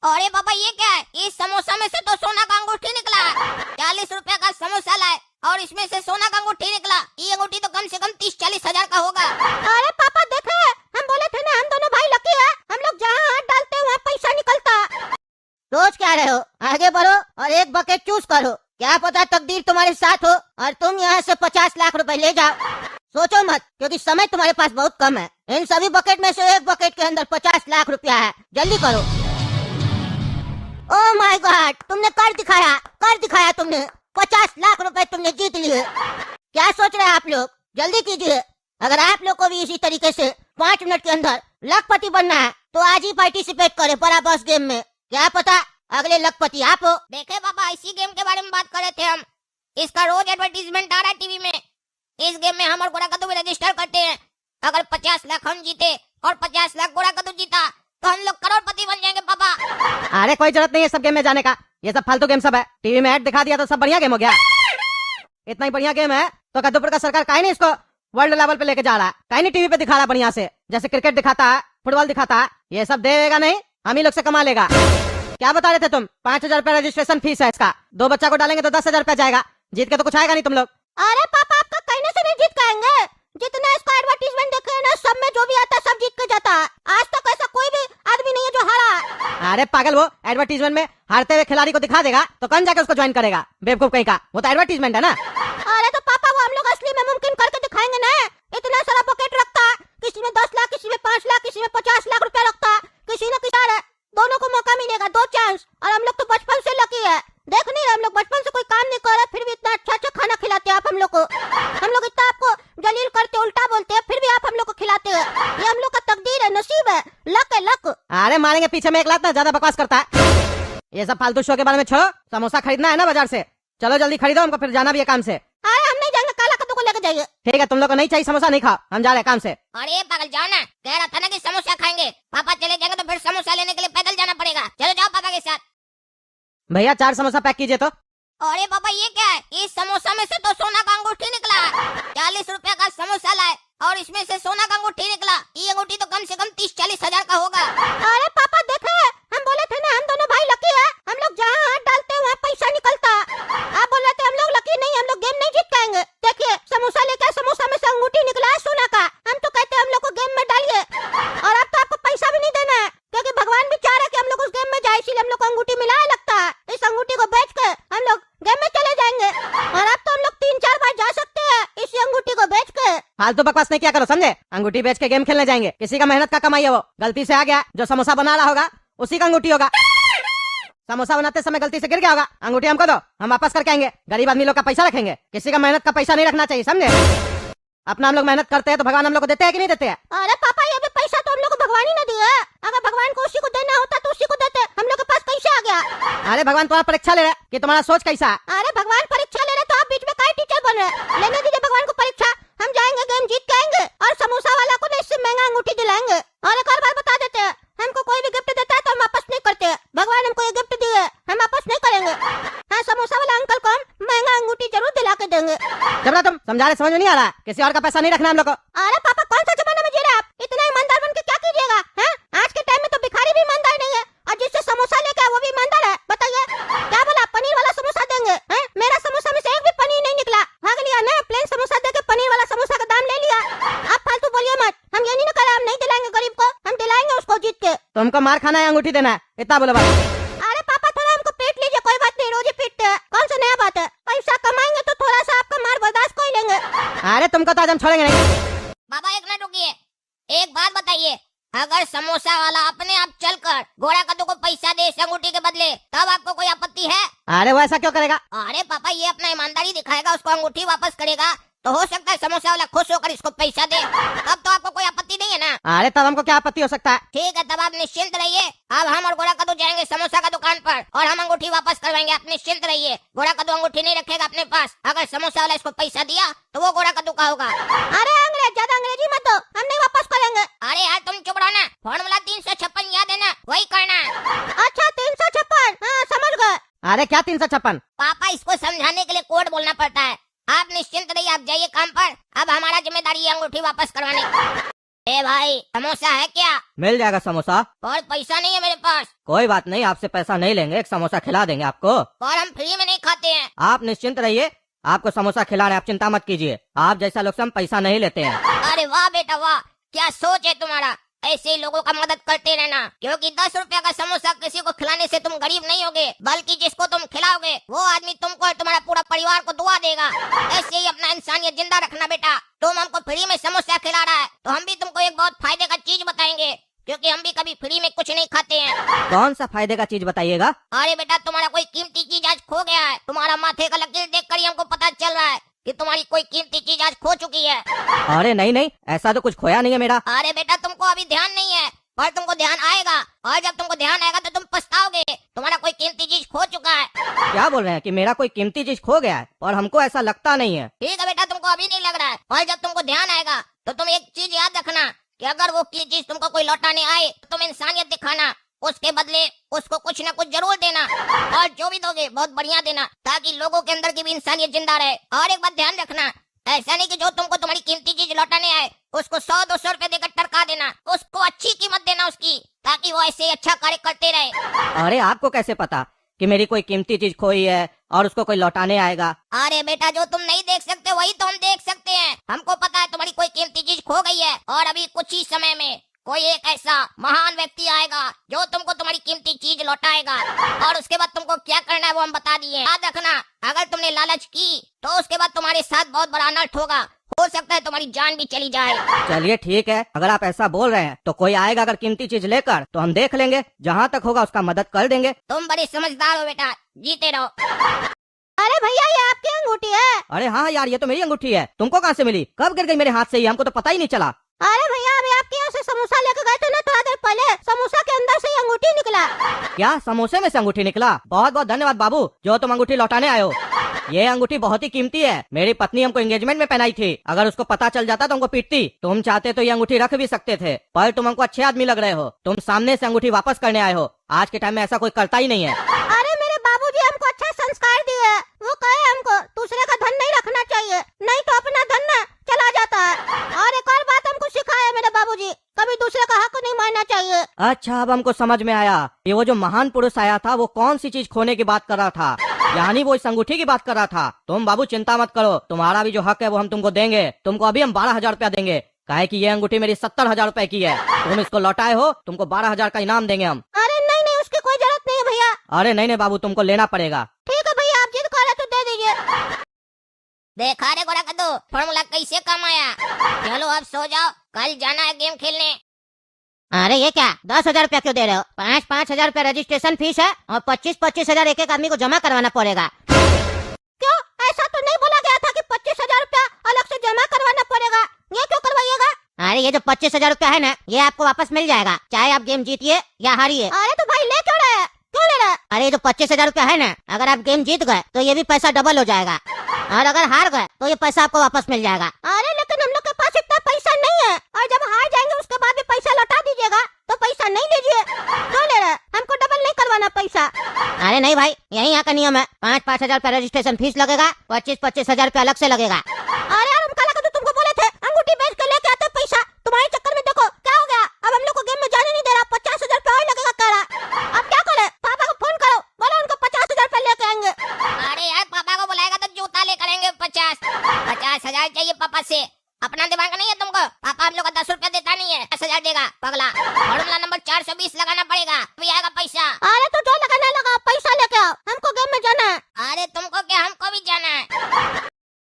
अरे बाबा ये क्या है? इस समोसा में से तो सोना का अंगूठी निकला है। 40 रुपए का समोसा लाए और इसमें से सोना का अंगूठी निकला। ये अंगूठी तो कम से कम 30-40 हजार का होगा। अरे पापा देखे, हम बोले थे ना हम दोनों भाई लकी है, हम लोग जहाँ हाथ डालते हैं वहाँ पैसा निकलता। सोच क्या रहे हो? आगे बढ़ो और एक बकेट चूज करो। क्या पता तकदीर तुम्हारे साथ हो और तुम यहाँ से 50 लाख रुपए ले जाओ। सोचो मत, क्योंकि समय तुम्हारे पास बहुत कम है। इन सभी बकेट में से एक बकेट के अंदर 50 लाख रुपया है, जल्दी करो। ओह माय गॉड, तुमने कर दिखाया तुमने। 50 लाख रुपए तुमने जीत लिए। क्या सोच रहे हैं आप लोग? जल्दी कीजिए। अगर आप लोग को भी इसी तरीके से 5 मिनट के अंदर लखपति बनना है तो आज ही पार्टिसिपेट करें बड़ा बॉस गेम में। क्या पता अगले लखपति आप हो। देखे बाबा, इसी गेम के बारे में बात कर रहे थे हम। इसका रोज एडवर्टीजमेंट आ रहा है टीवी में। इस गेम में हम और गोरा कद्दू भी रजिस्टर करते हैं। अगर 50 लाख हम जीते और 50 लाख गोरा कद्दू जीता तो हम लोग करोड़पति बन जाएंगे पापा। अरे कोई जरूरत नहीं है सब गेम में जाने का, ये सब फालतू गेम सब है। टीवी में ऐड दिखा दिया तो सब बढ़िया गेम हो गया। इतना ही बढ़िया गेम है तो कद्दूपुर का सरकार काहे नहीं इसको वर्ल्ड लेवल पे लेके जा रहा है? काहे नहीं टीवी पे दिखा रहा बढ़िया से, जैसे क्रिकेट दिखाता है, फुटबॉल दिखाता है। ये सब देगा नहीं, हम ही लोग से कमा लेगा। क्या बता रहे थे तुम? 5,000 रुपया रजिस्ट्रेशन फीस है इसका। 2 बच्चा को डालेंगे तो 10,000 रुपया जाएगा। जीत के तो कुछ आएगा नहीं तुम लोग। अरे पापा, आपका कहने से नहीं जीत पाएंगे। जितना इसका एडवर्टीजमेंट देखे ना, सब में जो भी आता है सब जीत के जाता है। आज तक ऐसा कोई भी आदमी नहीं है जो हारा। अरे पागल, वो एडवर्टीजमेंट में हारते हुए खिलाड़ी को दिखा देगा तो कौन जाके उसको ज्वाइन करेगा? बेवकूफ कहीं का, वो तो एडवर्टीजमेंट है ना। अरे तो पापा, वो हम लोग असली में मुमकिन करके दिखाएंगे ना। इतना सारा बकेट रखता है, किसी में 10 लाख, किसी में 5 लाख, किसी में 50 लाख रुपया रखता है। किसी न किसी दोनों को मौका मिलेगा, 2 चांस। और हम लोग तो बचपन से लकी है। देख नहीं रहे, हम लोग बचपन से कोई काम नहीं कर रहे, फिर भी इतना अच्छा खाना खिलाते हैं आप हम लोग को। हम लोग इतना आपको जलील करते, उल्टा बोलते हैं, फिर भी आप हम लोग को खिलाते हैं। ये हम लोग का तकदीर है, नसीब है, लक है, लक। अरे मारेंगे पीछे में एक लात ना, ज्यादा बकवास करता है। ये सब फालतू शो के बारे में छोड़ो, समोसा खरीदना है ना बाजार से। चलो जल्दी खरीदो, हमको फिर जाना भी है काम से। अरे हम नहीं जाएंगे, काला कद्दू को लेके जाइए। ठीक है, तुम लोग को नहीं चाहिए समोसा, नहीं खाओ, हम जा रहे हैं काम से। अरे पागल, जाओ ना। कह रहा था ना कि समोसा खाएंगे। पापा चले जाएंगे तो फिर समोसा लेने के लिए पैदल जाना पड़ेगा। चलो जाओ पापा के साथ। भैया 4 समोसा पैक कीजिए तो। अरे बाबा ये क्या है? इस समोसा में से तो सोना का अंगूठी निकला है। 40 रुपए का समोसा लाए और इसमें से सोना का अंगूठी निकला। ये अंगूठी तो कम से कम 30-40 हजार का होगा। अरे पापा देखे, हम बोले थे ना हम दोनों भाई लकी है, हम लोग जहाँ हाथ डालते हैं वहाँ पैसा निकलता। आप बोल रहे थे हम लोग लकी नहीं, हम लोग गेम नहीं जीत पाएंगे। देखिए समोसा लेके, समोसा में से अंगूठी निकला है सोना का। हम तो कहते हैं हम लोग को गेम में डालिए। और अब तो आपको पैसा भी नहीं देना है, क्योंकि भगवान भी चाह रहे कि हम लोग उस गेम में जाए, इसीलिए हम लोग को अंगूठी मिला है लगता है। इस अंगूठी को बेच के हम लोग गेम में चले जाएंगे। और अब तो हम लोग 3-4 बार जा सकते हैं इसी अंगूठी को बेच के। फालतू बकवास नहीं किया करो, समझे? अंगूठी बेच के गेम खेलने जाएंगे, किसी का मेहनत का कमाई है, वो गलती से आ गया, जो समोसा बना रहा होगा उसी का अंगूठी होगा। समोसा बनाते समय गलती से गिर गया होगा, अंगूठी हमको दो, हम वापस करके आएंगे। गरीब आदमी लोग का पैसा रखेंगे, किसी का मेहनत का पैसा नहीं रखना चाहिए, समझे? अपना हम लोग मेहनत करते हैं तो भगवान हम लोग को देते हैं कि नहीं देते हैं? अरे पापा, ये भी पैसा तो हम लोग को भगवान ही ना दिया। अगर भगवान को उसी को देना होता तो उसी को देते। हम लोग के पास कैसे आ गया? अरे भगवान तुम्हारा परीक्षा ले रहे कि तुम्हारा सोच कैसा है। अरे भगवान परीक्षा ले रहे तो आप बीच में काय टीचर बन रहे? लेने दीजिए भगवान को परीक्षा। हम जाएंगे, गेम जीत के आएंगे और समोसा वाला को इससे महंगा अंगूठी दिलाएंगे। और एक और बात बता देते हैं, हमको कोई भी गिफ्ट देता है तो हम वापस नहीं करते। भगवान हमको ये गिफ्ट दिए, हम वापस नहीं करेंगे। हाँ, समोसा वाला अंकल को हम महंगा अंगूठी जरूर दिला के देंगे। जब तुम समझा रहे, समझ में नहीं आ रहा, किसी और का पैसा नहीं रखना हम लोग को। अरे पापा, कौन सा जमाना में जी रहे आप? इतना ईमानदार बन के क्या कीजिएगा? हैं? आज के टाइम में तो भिखारी भी ईमानदार नहीं है, और जिससे समोसा लेके आए वो भी ईमानदार है। बताइए क्या बोला? पनीर वाला समोसा देंगे? हैं? मेरा समोसा में से एक भी पनीर नहीं निकला। भाग लिया ना, प्लेन समोसा देके पनीर वाला समोसा का दाम ले लिया। आप फालतू बोलिए मत। हम ये नहीं कह रहे हम नहीं दिलाएंगे गरीब को, हम दिलाएंगे उसको जीत के। तुमको मार खाना है, अंगूठी देना है, इतना बोलो बस। अरे पापा, थोड़ा हमको पीट लीजिए, कोई बात नहीं, रोज ही पीटते हैं। कौन सा नया बात है? पैसा कमाएंगे तो थोड़ा सा आपका मार बर्दाश्त कर लेंगे। अरे तुमको तो आज हम छोड़ेंगे नहीं। बाबा एक मिनट रुकिए, एक बात बताइए। अगर समोसा वाला अपने आप चलकर गोरा कद्दू को पैसा दे इस अंगूठी के बदले, तब आपको कोई आपत्ति है? अरे वो ऐसा क्यों करेगा? अरे पापा, ये अपना ईमानदारी दिखाएगा, उसको अंगूठी वापस करेगा तो हो सकता है समोसा वाला खुश होकर इसको पैसा दे। तब तो आपको कोई आपत्ति नहीं है ना? अरे तब हमको क्या आपत्ति हो सकता है? ठीक है, तब आप निश्चिंत रहिए। अब हम और गोरा कद्दू जाएंगे समोसा का दुकान पर और हम अंगूठी वापस करवाएंगे। आप निश्चिंत रहिए, गोरा कद्दू अंगूठी नहीं रखेगा अपने पास। अगर समोसा वाला इसको पैसा दिया तो वो गोरा कद्दू का होगा। अरे अंग्रेज, ज्यादा अंग्रेजी मत दो, हम नहीं वापस करेंगे। अरे यार तुम चुप रहो ना। फॉर्मूला 356 याद है ना? वही करना है। अच्छा 356, हाँ समझ गए। अरे क्या 356? पापा, इसको समझाने के लिए कोड बोलना पड़ता है। आप निश्चिंत रहिए, आप जाइए काम पर। अब हमारा जिम्मेदारी है अंगूठी वापस करवाने। ए भाई समोसा है क्या? मिल जाएगा समोसा। और पैसा नहीं है मेरे पास। कोई बात नहीं, आपसे पैसा नहीं लेंगे, एक समोसा खिला देंगे आपको। और हम फ्री में नहीं खाते हैं। आप निश्चिंत रहिए, आपको समोसा खिला रहे हैं, आप चिंता मत कीजिए। आप जैसा लोग से हम पैसा नहीं लेते हैं। अरे वाह बेटा वाह, क्या सोच है तुम्हारा। ऐसे ही लोगों का मदद करते रहना, क्योंकि 10 रुपया का समोसा किसी को खिलाने से तुम गरीब नहीं होगे, बल्कि जिसको तुम खिलाओगे वो आदमी तुमको और तुम्हारा पूरा परिवार को दुआ देगा। ऐसे ही अपना इंसानियत जिंदा रखना बेटा। तुम हमको फ्री में समोसा खिला रहा है तो हम भी तुमको एक बहुत फायदे का चीज बताएंगे, क्योंकि हम भी कभी फ्री में कुछ नहीं खाते हैं। कौन सा फायदे का चीज बताइएगा? अरे बेटा तुम्हारा कोई कीमती चीज आज खो गया है। तुम्हारा माथे का लकीर देख कर ही हमको पता चल रहा है कि तुम्हारी कोई कीमती चीज आज खो चुकी है। अरे नहीं नहीं, ऐसा तो कुछ खोया नहीं है मेरा। अरे बेटा तुमको अभी ध्यान नहीं है, पर तुमको ध्यान आएगा, और जब तुमको ध्यान आएगा तो तुम पछताओगे। तुम्हारा कोई कीमती चीज खो चुका है। क्या बोल रहे हैं कि मेरा कोई कीमती चीज खो गया है? और हमको ऐसा लगता नहीं है। ठीक है बेटा, तुमको अभी नहीं लग रहा है, और जब तुमको ध्यान आएगा तो तुम एक चीज याद रखना कि अगर वो की चीज तुमको कोई लौटाने आए तो तुम इंसानियत दिखाना, उसके बदले उसको कुछ न कुछ जरूर देना, और जो भी दोगे बहुत बढ़िया देना, ताकि लोगों के अंदर की भी इंसानियत जिंदा रहे। और एक बात ध्यान रखना, ऐसा नहीं कि जो तुमको तुम्हारी कीमती चीज लौटाने आए उसको 100-200 रुपए देकर टरका देना। उसको अच्छी कीमत देना उसकी, ताकि वो ऐसे ही अच्छा कार्य करते रहे। अरे आपको कैसे पता कि मेरी कोई कीमती चीज खोई है और उसको कोई लौटाने आएगा? अरे बेटा जो तुम नहीं देख सकते वही तो हम देख सकते हैं। हमको पता है तुम्हारी कोई कीमती चीज खो गई है, और अभी कुछ ही समय में कोई एक ऐसा महान व्यक्ति आएगा जो तुमको तुम्हारी कीमती चीज लौटाएगा, और उसके बाद तुमको क्या करना है वो हम बता दिए। याद रखना, अगर तुमने लालच की तो उसके बाद तुम्हारे साथ बहुत बड़ा अनर्थ होगा। हो सकता है तुम्हारी जान भी चली जाए। चलिए ठीक है, अगर आप ऐसा बोल रहे हैं तो कोई आएगा अगर कीमती चीज लेकर तो हम देख लेंगे, जहाँ तक होगा उसका मदद कर देंगे। तुम बड़े समझदार हो बेटा, जीते रहो। अरे भैया ये आपकी अंगूठी है। अरे हाँ यार, ये तो मेरी अंगूठी है। तुमको कहाँ से मिली? कब गिर गई मेरे हाथ से? ये हमको तो पता ही नहीं चला। अरे भैया अभी आपके यहाँ से समोसा लेकर गए थे ना थोड़ा देर पहले, समोसा के अंदर से ये अंगूठी निकला। क्या समोसे में से अंगूठी निकला? बहुत बहुत धन्यवाद बाबू, जो तुम अंगूठी लौटाने आए हो। ये अंगूठी बहुत ही कीमती है, मेरी पत्नी हमको एंगेजमेंट में पहनाई थी। अगर उसको पता चल जाता तो हमको पीटती। तुम चाहते तो ये अंगूठी रख भी सकते थे, पर तुम हमको अच्छे आदमी लग रहे हो। तुम सामने से अंगूठी वापस करने आए हो। आज के टाइम में ऐसा कोई करता ही नहीं है। अरे मेरे बाबूजी हमको अच्छा संस्कार दिए, वो कहे हमको दूसरे का धन नहीं रखना चाहिए, नहीं तो अपना धन ना चला जाता है। और एक और बात हमको सिखाया मेरे बाबूजी, कभी दूसरे का हक नहीं मानना चाहिए। अच्छा अब हमको समझ में आया, ये वो जो महान पुरुष आया था वो कौन सी चीज खोने की बात कर रहा था, यानी वो इस अंगूठी की बात कर रहा था। तुम बाबू चिंता मत करो, तुम्हारा भी जो हक है वो हम तुमको देंगे। तुमको अभी हम 12,000 रुपया देंगे, काहे कि ये अंगूठी मेरी 70,000 रुपए की है। तुम इसको लौटाए हो, तुमको 12,000 का इनाम देंगे हम। अरे नहीं नहीं, उसकी कोई जरूरत नहीं है भैया। अरे नहीं नहीं बाबू, तुमको लेना पड़ेगा। ठीक है भैया, आप जिद कर रहे तो दे दीजिए। देखा रे गोरा कद्दू, फॉर्मूला कैसे काम आया। चलो अब सो जाओ, कल जाना है गेम खेलने। अरे ये क्या 10,000 रुपया क्यों दे रहे हो? 5-5 हजार रुपया रजिस्ट्रेशन फीस है और 25-25 हजार एक एक आदमी को जमा करवाना पड़ेगा। क्यों? ऐसा तो नहीं बोला गया था कि 25,000 रुपया अलग से जमा करवाना पड़ेगा। ये क्यों करवाइएगा? अरे ये जो 25,000 रुपया है ना, ये आपको वापस मिल जाएगा, चाहे आप गेम जीतिए या हारिए। अरे तो भाई ले क्यों रहे हैं? क्यों ले रहे हैं? अरे जो 25,000 रुपया है ना, अगर आप गेम जीत गए तो ये भी पैसा डबल हो जाएगा, और अगर हार गए तो ये पैसा आपको वापस मिल जाएगा। अरे लेकिन हम लोग के पास इतना पैसा नहीं है, और जब हार जाएंगे उसके बाद भी पैसा लौटा दीजिएगा, तो पैसा नहीं लीजिए। क्यों ले रहे हैं? हमको डबल नहीं करवाना पैसा। अरे नहीं भाई, यही यहाँ का नियम है। 5-5 हजार रुपया रजिस्ट्रेशन फीस लगेगा, 25-25 हजार रुपया अलग से लगेगा। अरे यार हम कल तुमको बोले थे अंगूठी बेच के लेके आते पैसा, तुम्हारे चक्कर में देखो क्या हो गया। अब हम लोग को गेम में जाने नहीं दे रहा, 50,000 रुपया और लगेगा कह रहा। अब क्या करे? पापा को फोन करो, बोलो उनको 50,000 रुपया लेके आएंगे। अरे यार पापा को बुलाएगा तो जूता लेकर आएंगे। 50,000 चाहिए पापा से। अपना दिमाग नहीं है तुमको? पापा हम लोग को 10 रुपया देता नहीं है, 10,000 देगा पगला। फॉर्मूला नंबर 420 लगाना पड़ेगा, अभी आएगा पैसा। अरे तो जो लगाना लगा, पैसा लेके आओ, हमको गेम में जाना है। अरे तुमको क्या, हमको